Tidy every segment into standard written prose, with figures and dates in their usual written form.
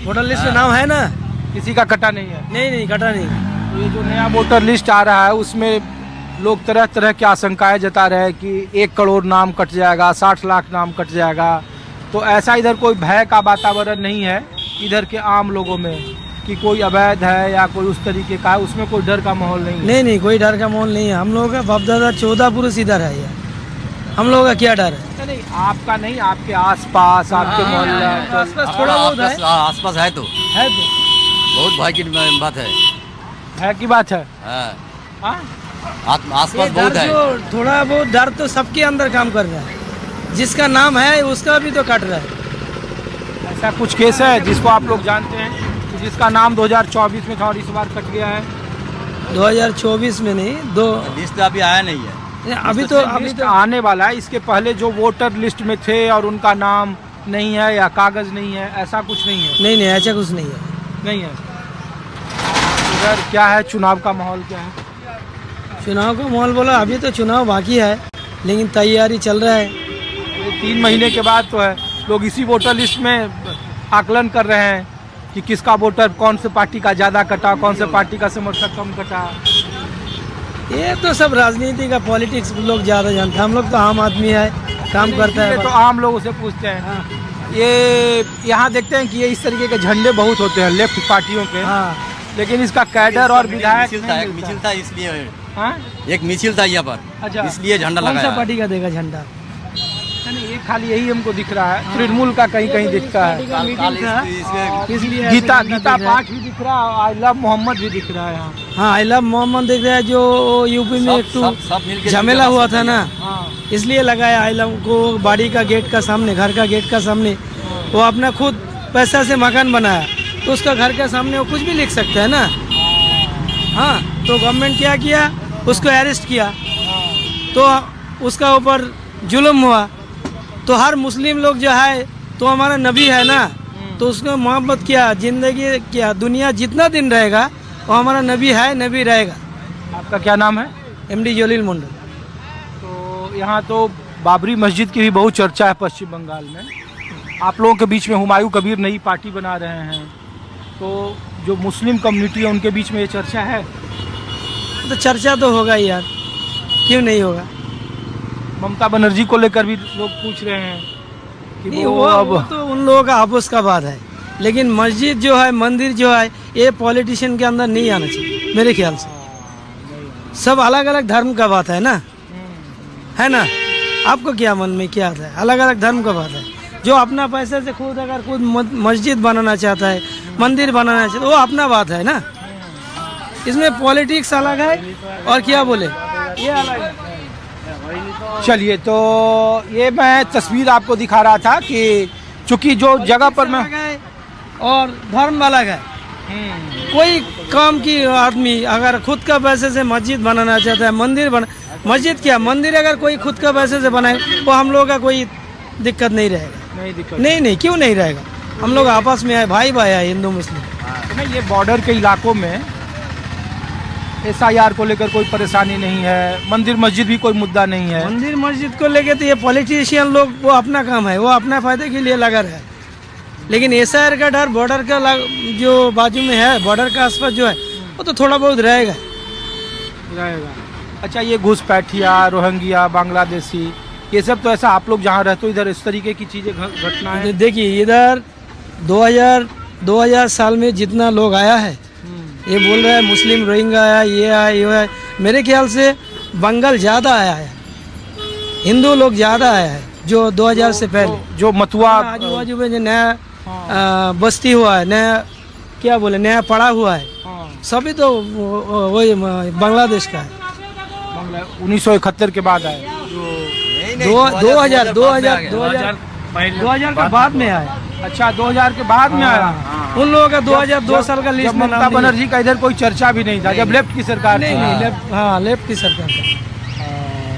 Voter list में नाम है ना। किसी का कटा नहीं है। नहीं कटा नहीं। तो ये जो नया वोटर लिस्ट आ रहा है उसमें लोग तरह तरह की आशंकाएं जता रहे हैं कि 1 करोड़ नाम कट जाएगा, 60 लाख नाम कट जाएगा। तो ऐसा इधर कोई भय का वातावरण नहीं है इधर के आम लोगों में कि कोई अवैध है या कोई उस तरीके का है, उसमें कोई डर का माहौल नहीं है? नहीं कोई डर का माहौल नहीं है। हम लोगों का बाप दादा 14 पुरुष इधर है यार, हम लोगों का क्या डर है? नहीं आपका नहीं, आपके आसपास, आपके मोहल्ला आसपास थोड़ा बहुत है। आसपास है तो बहुत भय की बात है की बात है। हाँ, आसपास बहुत है। थोड़ा बहुत डर तो सबके अंदर काम कर रहा है, जिसका नाम है उसका भी तो कट रहा है। ऐसा कुछ केस है जिसको आप लोग जानते हैं कि जिसका नाम 2024 में था और इस बार कट गया है? 2024 में नहीं, लिस्ट अभी आया नहीं है। अभी तो आने वाला है। इसके पहले जो वोटर लिस्ट में थे और उनका नाम नहीं है या कागज नहीं है, ऐसा कुछ नहीं है? नहीं ऐसा कुछ नहीं है। नहीं है। इधर क्या है, चुनाव का माहौल क्या है? चुनाव का माहौल बोला, अभी तो चुनाव बाकी है लेकिन तैयारी चल रहा है। 3 महीने के बाद तो है, लोग इसी वोटर लिस्ट में आकलन कर रहे हैं कि किसका वोटर कौन से पार्टी का ज़्यादा कटा, कौन से पार्टी का समर्थक कम कटा। ये तो सब राजनीति का पॉलिटिक्स लोग ज़्यादा जानते हैं, हम लोग तो आम आदमी है, काम करता है। तो आम लोगों से पूछते हैं। हाँ। ये यहाँ देखते हैं कि ये इस तरीके के झंडे बहुत होते हैं लेफ्ट पार्टियों के। हाँ। लेकिन इसका कैडर और विधायक मिছিল था इसलिए। हाँ? एक मिছিল था यहाँ पर। अच्छा, इसलिए झंडा लगाया। कौन सा पार्टी का देगा झंडा? नहीं, ये खाली यही हमको दिख रहा है। तृणमूल का कहीं कहीं दिखता है। इसलिए गीता पाठ भी दिख रहा है, आई लव मोहम्मद भी दिख रहा है यहाँ। हाँ, आई लव मोहम्मद दिख रहा है, जो यूपी में एक झमेला हुआ था ना, इसलिए लगाया आई लव को बाड़ी का गेट का सामने, घर का गेट का सामने। वो अपना खुद पैसा से मकान बनाया तो उसका घर के सामने वो कुछ भी लिख सकता है ना। हाँ, तो गवर्नमेंट क्या किया, उसको अरेस्ट किया, तो उसका ऊपर जुल्म हुआ। तो हर मुस्लिम लोग जो है तो हमारा नबी है ना, तो उसको मोहब्बत किया, जिंदगी किया, दुनिया जितना दिन रहेगा वो हमारा नबी है, नबी रहेगा। आपका क्या नाम है? MD जलील मंडल। तो यहाँ तो बाबरी मस्जिद की भी बहुत चर्चा है पश्चिम बंगाल में। आप लोगों के बीच में हुमायूं कबीर नई पार्टी बना रहे हैं, तो जो मुस्लिम कम्युनिटी है उनके बीच में ये चर्चा है? तो चर्चा तो होगा ही यार, क्यों नहीं होगा। ममता बनर्जी को लेकर भी लोग पूछ रहे हैं कि नहीं, वो तो उन लोगों का आपस का बात है, लेकिन मस्जिद जो है, मंदिर जो है, ये पॉलिटिशियन के अंदर नहीं आना चाहिए मेरे ख्याल से। सब अलग अलग धर्म का बात है ना, है ना। आपको क्या मन में क्या आता है? अलग अलग धर्म का बात है। जो अपना पैसे से खुद अगर खुद मस्जिद बनाना चाहता है, मंदिर बनाना चाहता है, वो अपना बात है ना। इसमें पॉलिटिक्स अलग है और क्या बोले, ये अलग है। चलिए, तो ये मैं तस्वीर आपको दिखा रहा था कि चूंकि जो जगह पर मैं और धर्म अलग है। कोई काम की आदमी अगर खुद का पैसे से मस्जिद बनाना चाहता है, मंदिर बना, मस्जिद क्या मंदिर अगर कोई खुद का पैसे से बनाए तो हम लोगों का कोई दिक्कत नहीं रहेगा। नहीं क्यों नहीं रहेगा, हम लोग आपस में आए, भाई भाई है, हिंदू मुस्लिम। नहीं, ये बॉर्डर के इलाकों में SIR को लेकर कोई परेशानी नहीं है, मंदिर मस्जिद भी कोई मुद्दा नहीं है। मंदिर मस्जिद को लेकर तो ये पॉलिटिशियन लोग, वो अपना काम है, वो अपना फायदे के लिए लगा रहे हैं। लेकिन SIR का डर बॉर्डर का जो बाजू में है, बॉर्डर के आसपास जो है, वो तो थोड़ा बहुत रहेगा। अच्छा, ये घुसपैठिया, रोहिंग्या, बांग्लादेशी, ये सब तो ऐसा आप लोग जहाँ रहते हो इधर इस तरीके की चीज़ें घटना है? देखिए, इधर 2000 साल में जितना लोग आया है, ये बोल रहा है मुस्लिम रोहिंग्या आया, ये आया, ये है। मेरे ख्याल से बंगाल ज़्यादा आया है, हिंदू लोग ज़्यादा आया है जो 2000 से पहले। जो मथुरा आजू बाजू में जो नया बस्ती हुआ है, नया क्या बोले, नया पड़ा हुआ है, सभी तो वही बांग्लादेश का है। 1971 के बाद आए, 2000 का बाद में आया। अच्छा, 2000 के बाद में आया। उन लोगों का 2002 साल का लिस्ट में ममता बनर्जी का इधर कोई चर्चा भी नहीं था जब लेफ्ट की सरकार थी। लेफ्ट की सरकार था।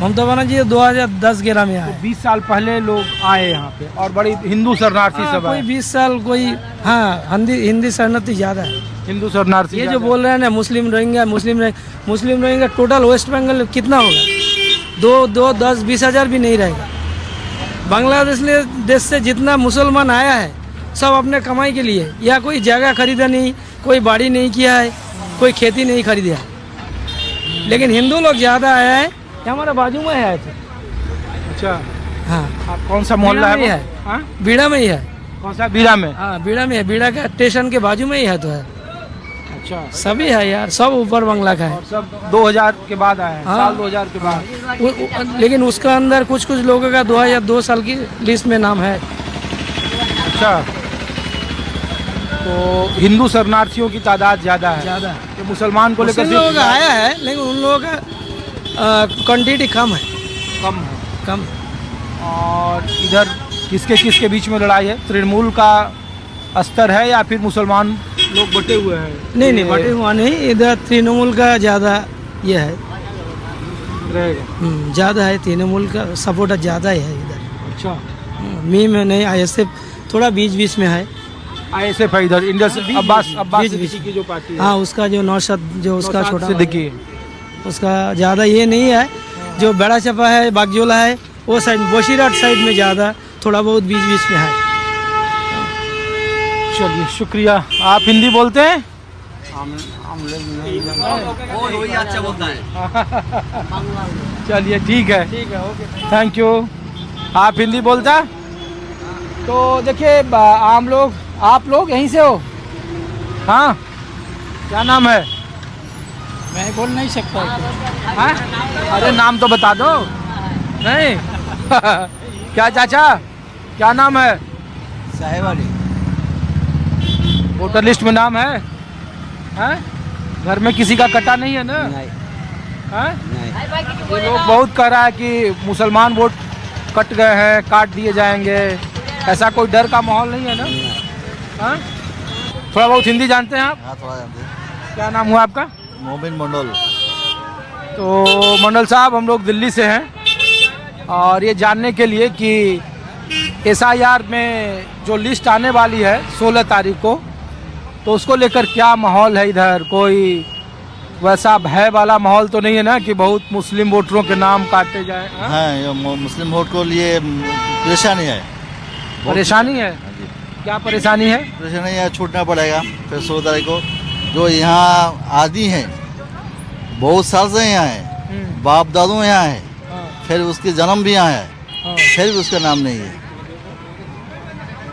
ममता बनर्जी 2010-11 में आए। 20 साल पहले लोग आए यहाँ पे और बड़ी हिंदू शरणार्थी सब कोई 20 साल कोई, हाँ, हिंदी शरणार्थी ज़्यादा है, हिंदू शरणार्थी। ये जो बोल रहे हैं ना मुस्लिम रोहिंग्या टोटल वेस्ट बंगाल कितना होगा? 2, 10, 20 हज़ार भी नहीं रहेगा। बांग्लादेश देश से जितना मुसलमान आया है सब अपने कमाई के लिए, या कोई जगह खरीदा नहीं, कोई बाड़ी नहीं किया है, कोई खेती नहीं खरीदा है। लेकिन हिंदू लोग ज़्यादा आया है, ये हमारे बाजू में है। अच्छा, हाँ, आप कौन सा मोहल्ला बीड़ा में है? है। हाँ? बीड़ा में ही है। कौन सा? बीड़ा में? हाँ, बीड़ा में है, बीड़ा का स्टेशन के बाजू में ही है। तो है, अच्छा, सभी है यार, सब ऊपर बंगला का है। और सब 2000 के बाद आए हैं, हाँ। साल 2000 के बाद। लेकिन उसका अंदर कुछ कुछ लोगों का 2002 साल की लिस्ट में नाम है। अच्छा, तो हिंदू शरणार्थियों की तादाद ज़्यादा है, ज़्यादा तो मुसलमान को लेकर मुस्लिम लोगों का आया है, लेकिन उन लोगों का क्वान्टिटी कम है, कम है। कम। और इधर किसके किसके बीच में लड़ाई है? तृणमूल का स्तर है या फिर मुसलमान लोग बटे हुए हैं? नहीं, बटे हुआ नहीं, इधर तृणमूल का ज़्यादा ये है, रहेगा। ज़्यादा है, तृणमूल का सपोर्टर ज़्यादा है इधर। अच्छा, मी में नहीं, ISF थोड़ा बीच बीच में है। ISF है इधर, इंडिया से अब्बास बीच- सिद्दीकी की जो पार्टी है। हाँ, उसका जो नौशाद, जो उसका नौशाद छोटा सिद्दीकी है। उसका ज़्यादा ये नहीं है। जो बड़ा चपा है, बागजोला है, वो साइड बोशीराट साइड में ज़्यादा, थोड़ा बहुत बीच बीच में है। चलिए, शुक्रिया। आप हिंदी बोलते हैं? वो ही अच्छा बोलता है। चलिए, ठीक है, ओके। Thank you. आप हिंदी बोलता? तो देखिए, आप लोग यहीं से हो? हाँ, क्या नाम है? मैं बोल नहीं सकता। हाँ? अरे नाम तो बता दो। नहीं क्या चाचा, क्या नाम है? साहेब वाली। वोटर लिस्ट में नाम है? हाँ? घर में किसी का कटा नहीं है ना? हाँ? ये लोग बहुत कह रहा है कि मुसलमान वोट कट गए हैं, काट दिए जाएंगे, ऐसा कोई डर का माहौल नहीं है ना? हाँ? थोड़ा बहुत हिंदी जानते हैं आप? हाँ, थोड़ा जानते हैं। क्या नाम हुआ आपका? मोमिन मंडल। तो मंडल साहब, हम लोग दिल्ली से हैं और ये जानने के लिए कि SIR में जो लिस्ट आने वाली है 16 तारीख को, तो उसको लेकर क्या माहौल है इधर? कोई वैसा भय वाला माहौल तो नहीं है ना कि बहुत मुस्लिम वोटरों के नाम काटे जाए? हाँ? हाँ, ये मुस्लिम वोट को लिए परेशानी है। परेशानी है? हाँ जी, क्या परेशानी है? परेशानी है, छूटना पड़ेगा फिर 16 तारीख को। जो यहाँ आदि हैं, बहुत साल से यहाँ है, बाप दादू यहाँ है, फिर उसके जन्म भी यहाँ है, फिर भी उसका नाम नहीं है।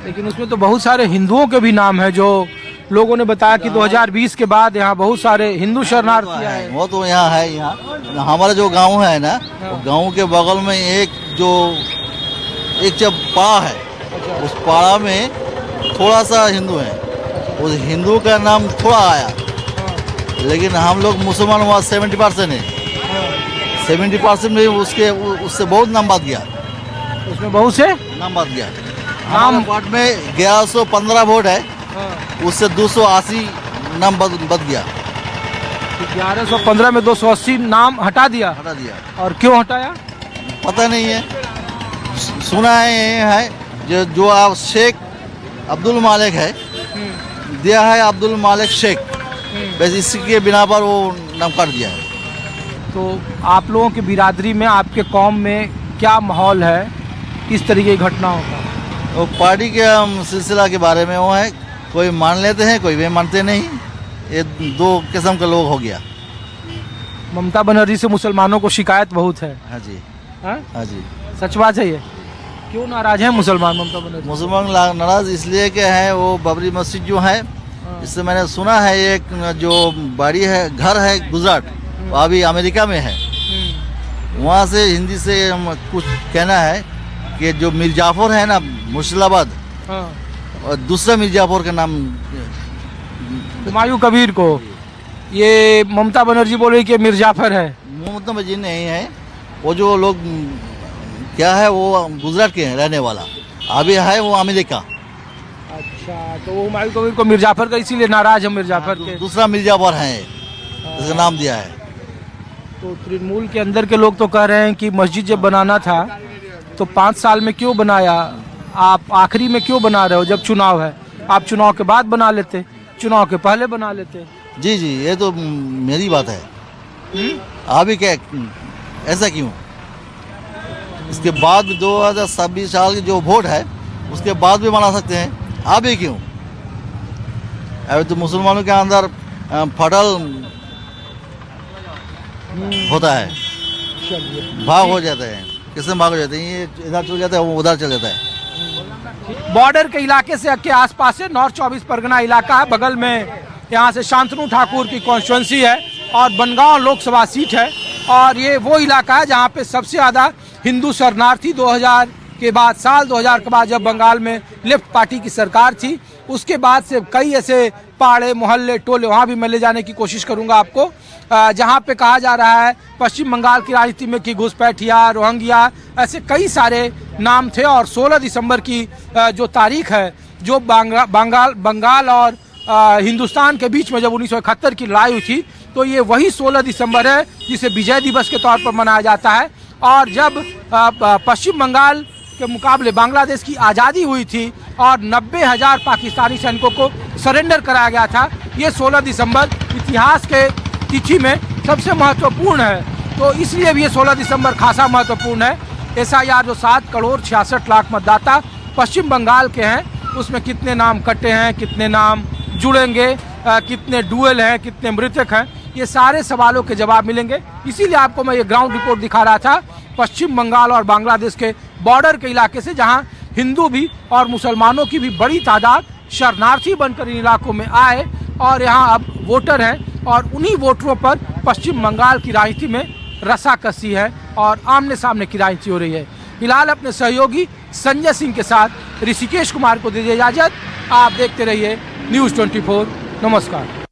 लेकिन उसमें तो बहुत सारे हिंदुओं के भी नाम है, जो लोगों ने बताया कि 2020 के बाद यहाँ बहुत सारे हिंदू शरणार्थी आए। वो तो यहाँ है। यहाँ हमारा जो गांव है ना, गांव के बगल में एक जब पाड़ा है, उस पाड़ा में थोड़ा सा हिंदू है, उस हिंदू का नाम थोड़ा आया, लेकिन हम लोग मुसलमान हुआ 70% है। 70% में उससे बहुत नाम बात गया। उसमें बहुत से नाम बात गया। हमारे वार्ड में 1115 वोट है, उससे 280 नाम बद गया। 1115 में 280 नाम हटा दिया। हटा दिया। और क्यों हटाया? पता नहीं है, सुना है जो आप शेख अब्दुल मालिक है, दिया है अब्दुल मालिक शेख, बस इसी के बिना पर वो नाम काट दिया है। तो आप लोगों की बिरादरी में, आपके कौम में क्या माहौल है, किस तरीके की घटनाओं का? वो पार्टी के सिलसिला के बारे में वो है, कोई मान लेते हैं, कोई भी मानते नहीं। ये दो किस्म के लोग हो गया। ममता बनर्जी से मुसलमानों को शिकायत बहुत है। हाँ जी, हाँ? हाँ जी। सच बात है ये? क्यों नाराज हैं मुसलमान ममता बनर्जी? मुसलमान नाराज इसलिए के हैं, वो बाबरी मस्जिद जो है, इससे मैंने सुना है एक जो बाड़ी है, घर है गुजरात, वो अभी अमेरिका में है, वहाँ से हिंदी से कुछ कहना है कि जो मिर्जाफर है ना मुर्शिदाबाद, और दूसरा मिर्जाफर का नाम हुमायूं कबीर को ये ममता बनर्जी बोल रही कि मिर्जाफर है। ममता बनर्जी नहीं है, वो जो लोग क्या है वो गुजरात के हैं रहने वाला, अभी है वो अमेरिका। अच्छा, तो वो हुमायूं कबीर को मिर्जाफर का इसीलिए नाराज है मिर्जाफर के। दूसरा मिर्जाफर है, इसका नाम दिया है। तो तृणमूल के अंदर के लोग तो कह रहे हैं कि मस्जिद जब बनाना था तो 5 साल में क्यों बनाया, आप आखिरी में क्यों बना रहे हो जब चुनाव है? आप चुनाव के बाद बना लेते, चुनाव के पहले बना लेते। जी जी, ये तो मेरी बात है। अभी क्या, ऐसा क्यों? इसके बाद 2026 साल की जो वोट है उसके बाद भी बना सकते हैं, अभी क्यों? अभी तो मुसलमानों के अंदर फटल होता है, भाग हो जाते हैं, किससे भाग हो जाते हैं, ये इधर चल जाता है, वो उधर चल जाता है। बॉर्डर के इलाके से के आसपास से नॉर्थ 24 परगना इलाका है, बगल में यहाँ से शांतनु ठाकुर की कॉन्स्टिट्यूंसी है और बनगांव लोकसभा सीट है। और ये वो इलाका है जहाँ पे सबसे ज़्यादा हिंदू शरणार्थी 2000 के बाद, साल 2000 के बाद जब बंगाल में लेफ्ट पार्टी की सरकार थी, उसके बाद से कई ऐसे पहाड़े, मोहल्ले, टोले, वहाँ भी मैं ले जाने की कोशिश करूँगा आपको, जहाँ पे कहा जा रहा है पश्चिम बंगाल की राजनीति में कि घुसपैठिया, रोहिंग्या, ऐसे कई सारे नाम थे। और 16 दिसंबर की जो तारीख है, जो बंगाल और हिंदुस्तान के बीच में जब 1971 की लड़ाई हुई थी, तो ये वही 16 दिसंबर है जिसे विजय दिवस के तौर पर मनाया जाता है। और जब पश्चिम बंगाल के मुकाबले बांग्लादेश की आज़ादी हुई थी और 90,000 पाकिस्तानी सैनिकों को सरेंडर कराया गया था, ये 16 दिसंबर इतिहास के तिथि में सबसे महत्वपूर्ण है। तो इसलिए भी ये 16 दिसंबर खासा महत्वपूर्ण है। SIR जो 7 करोड़ 66 लाख मतदाता पश्चिम बंगाल के हैं, उसमें कितने नाम कटे हैं, कितने नाम जुड़ेंगे, कितने डुअल हैं, कितने मृतक हैं, ये सारे सवालों के जवाब मिलेंगे। इसीलिए आपको मैं ये ग्राउंड रिपोर्ट दिखा रहा था पश्चिम बंगाल और बांग्लादेश के बॉर्डर के इलाके से, जहां हिंदू भी और मुसलमानों की भी बड़ी तादाद शरणार्थी बनकर इन इलाकों में आए और यहां अब वोटर हैं और उन्हीं वोटरों पर पश्चिम बंगाल की राजनीति में रसाकसी है और आमने सामने की राजनीति हो रही है। फिलहाल अपने सहयोगी संजय सिंह के साथ ऋषिकेश कुमार को दीजिए इजाजत। आप देखते रहिए न्यूज़ 24। नमस्कार।